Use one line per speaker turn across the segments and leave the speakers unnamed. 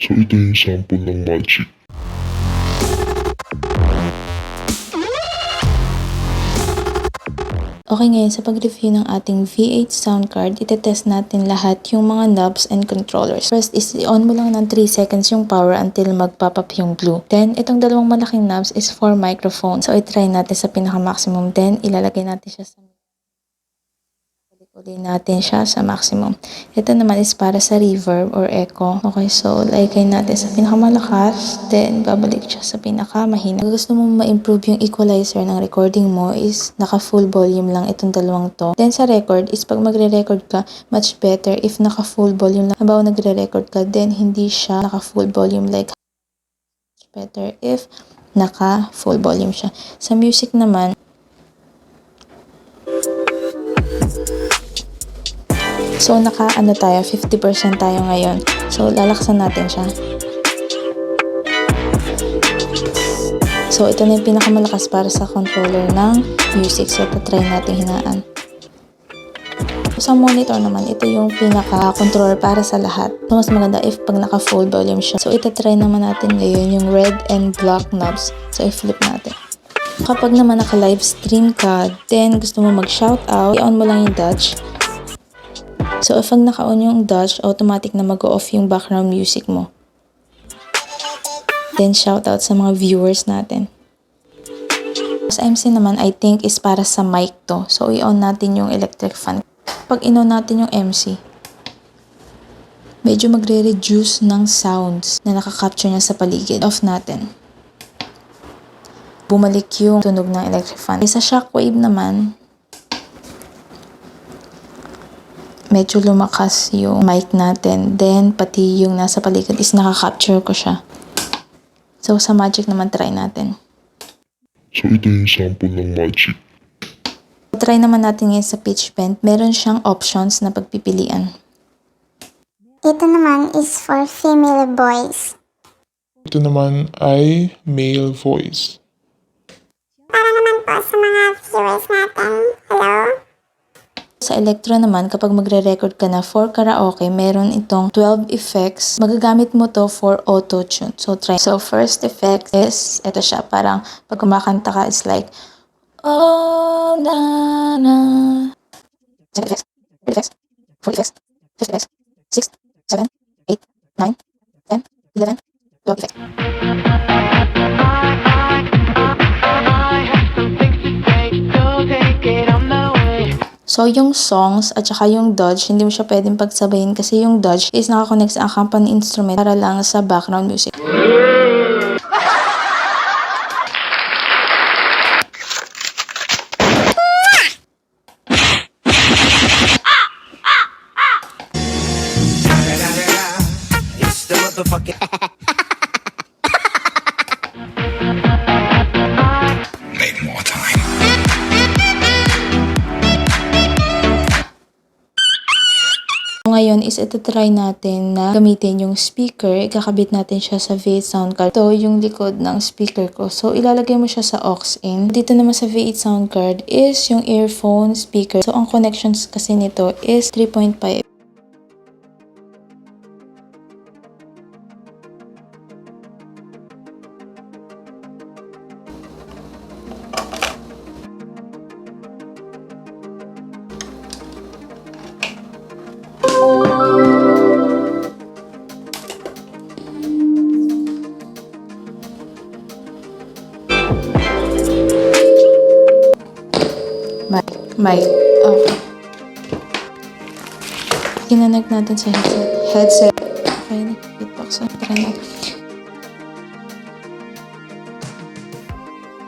So ito yung sample ng magic.
Okay, ngayon sa pag-review ng ating V8 sound card, itetest natin lahat yung mga knobs and controllers. First is i-on mo lang ng 3 seconds yung power until magpapap yung blue. Then, itong dalawang malaking knobs is for microphone. So, i-try natin sa pinaka-maximum. Then, ilalagay natin siya sa maximum. Ito naman is para sa reverb or echo. Okay, so lagay natin sa pinakamalakas, then babalik siya sa pinakamahina. Kung gusto mo ma-improve yung equalizer ng recording mo is naka full volume lang itong dalawang to. Then sa record is pag magre-record ka, much better if naka full volume lang. Halimbawa nagre-record ka, then hindi siya naka full volume, like much better if naka full volume siya. Sa music naman, so, tayo, 50% tayo ngayon. So, lalaksan natin siya. So, ito na yung pinakamalakas para sa controller ng music. So, try natin hinaan. Sa monitor naman, ito yung pinaka-controller para sa lahat. So, mas maganda if pag naka-full volume siya. So, try naman natin ngayon yung red and black knobs. So, i-flip natin. Kapag naman naka-live stream ka, then gusto mo mag-shoutout, i-on mo lang yung Dutch. So, if naka-on yung Dutch, automatic na mag-off yung background music mo. Then, shoutout sa mga viewers natin. Sa MC naman, I think is para sa mic to. So, i-on natin yung electric fan. Pag in-on natin yung MC, medyo magre-reduce ng sounds na nakaka-capture niya sa paligid. Off natin. Bumalik yung tunog ng electric fan. Sa shockwave naman, medyo lumakas yung mic natin. Then, pati yung nasa paligid is nakaka-capture ko siya. So, sa magic naman, try natin.
So ito yung sample ng magic.
Try naman natin ngayon sa pitch bend. Meron siyang options na pagpipilian.
Ito naman is for female voice.
Ito naman ay male voice.
Para naman po sa mga viewers natin. Hello?
Sa electro naman, kapag magre-record ka na for karaoke, meron itong 12 effects. Magagamit mo to for auto-tune. So, try. So, first effect is, ito siya, parang pag kumakanta ka, it's like, oh, na, na. 7 effects, 3 effects, 4 effects, 5 effects, 6, 7, 8, 9, 10, 11, 12 effects. So, yung songs at saka yung Dodge, hindi mo siya pwedeng pagsabayin kasi yung Dodge is nakakonect sa accompany instrument para lang sa background music.
Make more time.
Ngayon is try natin na gamitin yung speaker. Ikakabit natin siya sa V8 Soundcard. Ito yung likod ng speaker ko. So, ilalagay mo siya sa aux in. Dito naman sa V8 Soundcard is yung earphone speaker. So, ang connections kasi nito is 3.5. Mic. Okay. Kinonect natin sa headset. Okay, nag-beatbox. Try natin.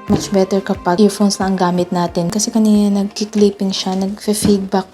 Much better kapag earphones na ang gamit natin. Kasi kanina nag-clipping siya, nag-feedback.